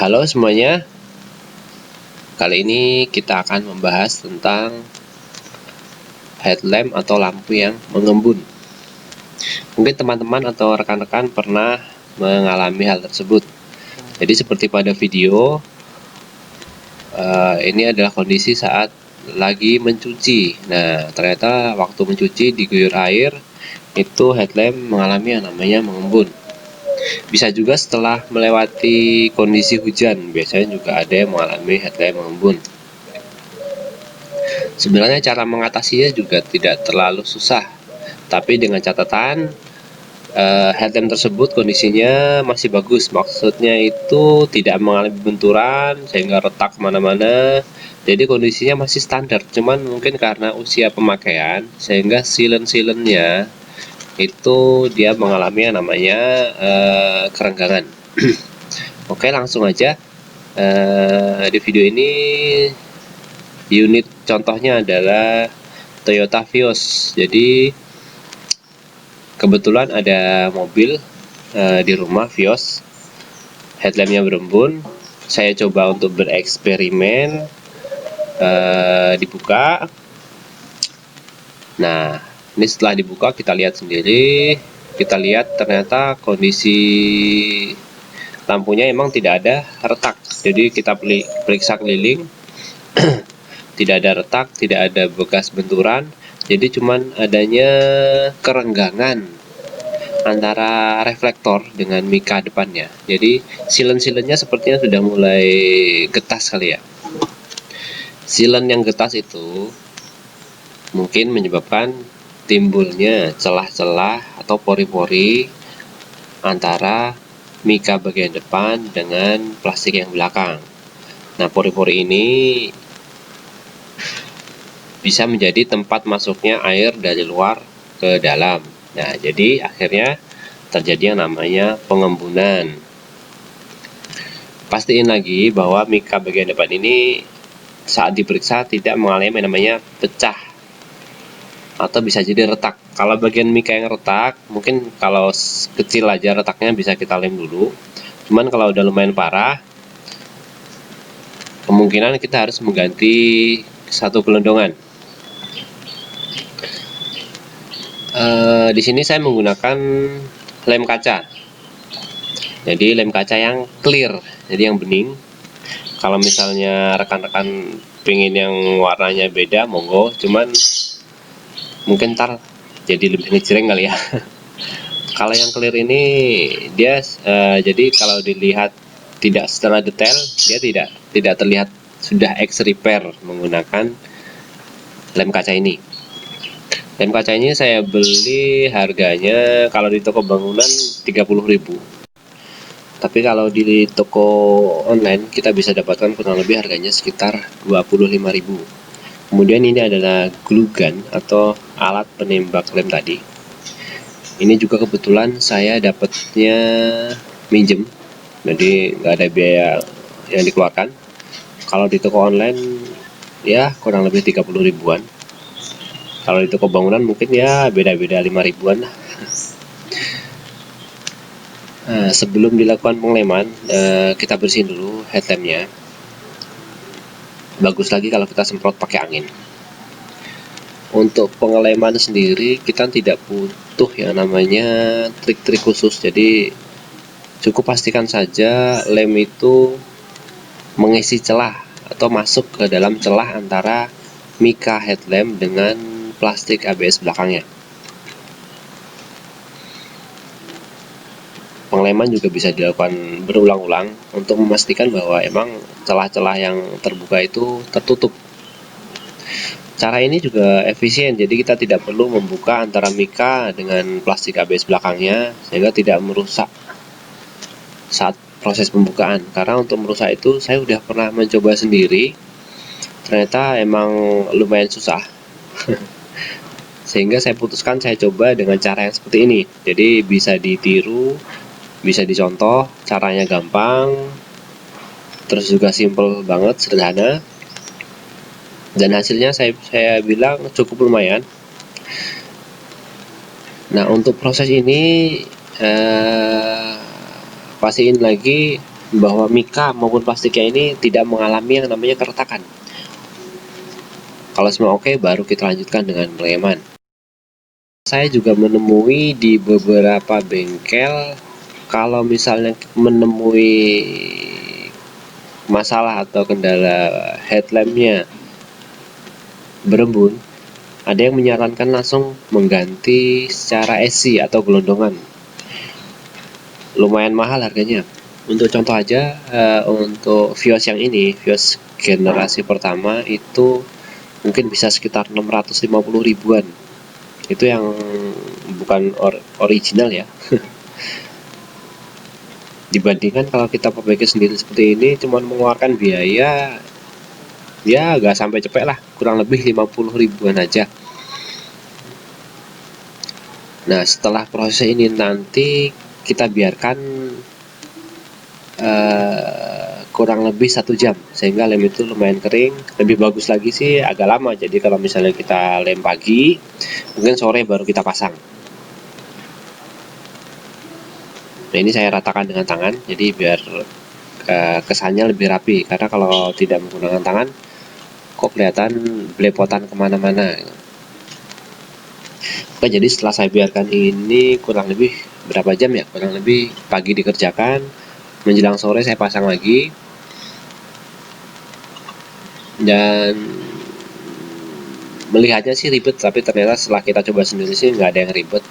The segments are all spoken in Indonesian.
Halo semuanya, kali ini kita akan membahas tentang headlamp atau lampu yang mengembun. Mungkin teman-teman atau rekan-rekan pernah mengalami hal tersebut. Jadi seperti pada video, ini adalah kondisi saat lagi mencuci. Nah, ternyata waktu mencuci diguyur air, itu headlamp mengalami yang namanya mengembun. Bisa juga setelah melewati kondisi hujan, biasanya juga ada yang mengalami headlamp mengembun. Sebenarnya cara mengatasinya juga tidak terlalu susah, tapi dengan catatan headlamp tersebut kondisinya masih bagus. Maksudnya itu tidak mengalami benturan sehingga retak kemana-mana. Jadi kondisinya masih standar, cuman mungkin karena usia pemakaian sehingga silen-silennya itu dia mengalami yang namanya kerenggangan. Oke, langsung aja. Di video ini unit contohnya adalah Toyota Vios. Jadi kebetulan ada mobil di rumah Vios, headlampnya berembun. Saya coba untuk bereksperimen, dibuka. Nah, ini setelah dibuka kita lihat sendiri. Kita lihat ternyata kondisi lampunya emang tidak ada retak. Jadi kita periksa keliling, tidak ada retak, tidak ada bekas benturan. Jadi cuman adanya kerenggangan antara reflektor dengan mika depannya. Jadi silen-silennya sepertinya sudah mulai getas kali ya. Silen yang getas itu mungkin menyebabkan timbulnya celah-celah atau pori-pori antara mika bagian depan dengan plastik yang belakang. Nah, pori-pori ini bisa menjadi tempat masuknya air dari luar ke dalam. Nah, jadi akhirnya terjadi yang namanya pengembunan. Pastiin lagi bahwa mika bagian depan ini saat diperiksa tidak mengalami yang namanya pecah atau bisa jadi retak. Kalau bagian mika yang retak, mungkin kalau kecil aja retaknya bisa kita lem dulu. Cuman kalau udah lumayan parah, kemungkinan kita harus mengganti satu gelondongan. Di sini saya menggunakan lem kaca. Jadi lem kaca yang clear, jadi yang bening. Kalau misalnya rekan-rekan pengen yang warnanya beda, monggo. Cuman mungkin ntar jadi lebih ngejreng kali ya. Kalau yang clear ini dia jadi kalau dilihat tidak secara detail, dia tidak terlihat sudah ex repair menggunakan lem kaca ini. Lem kaca ini saya beli harganya kalau di toko bangunan 30.000. Tapi kalau di toko online kita bisa dapatkan kurang lebih harganya sekitar 25.000. Kemudian ini adalah glue gun atau alat penembak lem tadi. Ini juga kebetulan saya dapatnya minjem, jadi nggak ada biaya yang dikeluarkan. Kalau di toko online ya kurang lebih 30 ribuan. Kalau di toko bangunan mungkin ya beda-beda 5 ribuan. Nah, sebelum dilakukan pengeleman, kita bersihin dulu headlampnya. Bagus lagi kalau kita semprot pakai angin. Untuk pengeleman sendiri kita tidak butuh yang namanya trik-trik khusus. Jadi cukup pastikan saja lem itu mengisi celah atau masuk ke dalam celah antara mika headlamp dengan plastik ABS belakangnya. Pengeleman juga bisa dilakukan berulang-ulang untuk memastikan bahwa emang celah-celah yang terbuka itu tertutup. Cara ini juga efisien, jadi kita tidak perlu membuka antara mika dengan plastik ABS belakangnya sehingga tidak merusak saat proses pembukaan. Karena untuk merusak itu saya udah pernah mencoba sendiri, ternyata emang lumayan susah. Sehingga saya putuskan saya coba dengan cara yang seperti ini. Jadi bisa ditiru, bisa dicontoh, caranya gampang, terus juga simple banget, sederhana, dan hasilnya saya bilang cukup lumayan. Nah, untuk proses ini pastiin lagi bahwa mika maupun plastiknya ini tidak mengalami yang namanya keretakan. Kalau semua oke, baru kita lanjutkan dengan pengeman. Saya juga menemui di beberapa bengkel, kalau misalnya menemui masalah atau kendala headlampnya berembun, ada yang menyarankan langsung mengganti secara AC atau gelondongan. Lumayan mahal harganya. Untuk contoh aja, untuk Vios yang ini, Vios generasi pertama itu mungkin bisa sekitar 650 ribuan. Itu yang bukan original ya. Dibandingkan kalau kita perbaiki sendiri seperti ini, cuma mengeluarkan biaya ya agak sampai cepet lah, kurang lebih 50 ribuan aja. Nah, setelah proses ini nanti kita biarkan kurang lebih 1 jam, sehingga lem itu lumayan kering. Lebih bagus lagi sih agak lama, jadi kalau misalnya kita lem pagi, mungkin sore baru kita pasang. Nah, ini saya ratakan dengan tangan, jadi biar kesannya lebih rapi, karena kalau tidak menggunakan tangan kok kelihatan belepotan kemana-mana. Oke, jadi setelah saya biarkan ini kurang lebih berapa jam ya, kurang lebih pagi dikerjakan, menjelang sore saya pasang lagi. Dan melihatnya sih ribet, tapi ternyata setelah kita coba sendiri sih nggak ada yang ribet.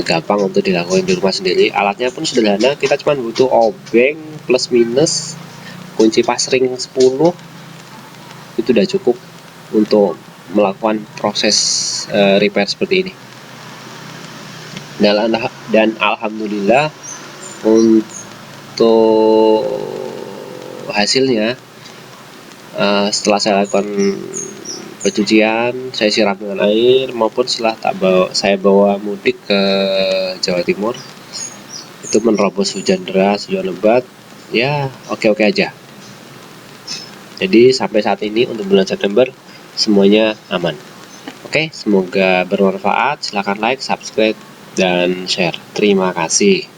Gampang untuk dilakukan di rumah sendiri. Alatnya pun sederhana, kita cuma butuh obeng plus minus, kunci pas ring 10, itu udah cukup untuk melakukan proses repair seperti ini. Dan alhamdulillah untuk hasilnya, setelah saya lakukan pencucian, saya siram dengan air, maupun setelah saya bawa mudik ke Jawa Timur, itu menerobos hujan deras, hujan lebat, ya oke-oke aja. Jadi sampai saat ini untuk bulan September semuanya aman. Oke, semoga bermanfaat. Silahkan like, subscribe, dan share. Terima kasih.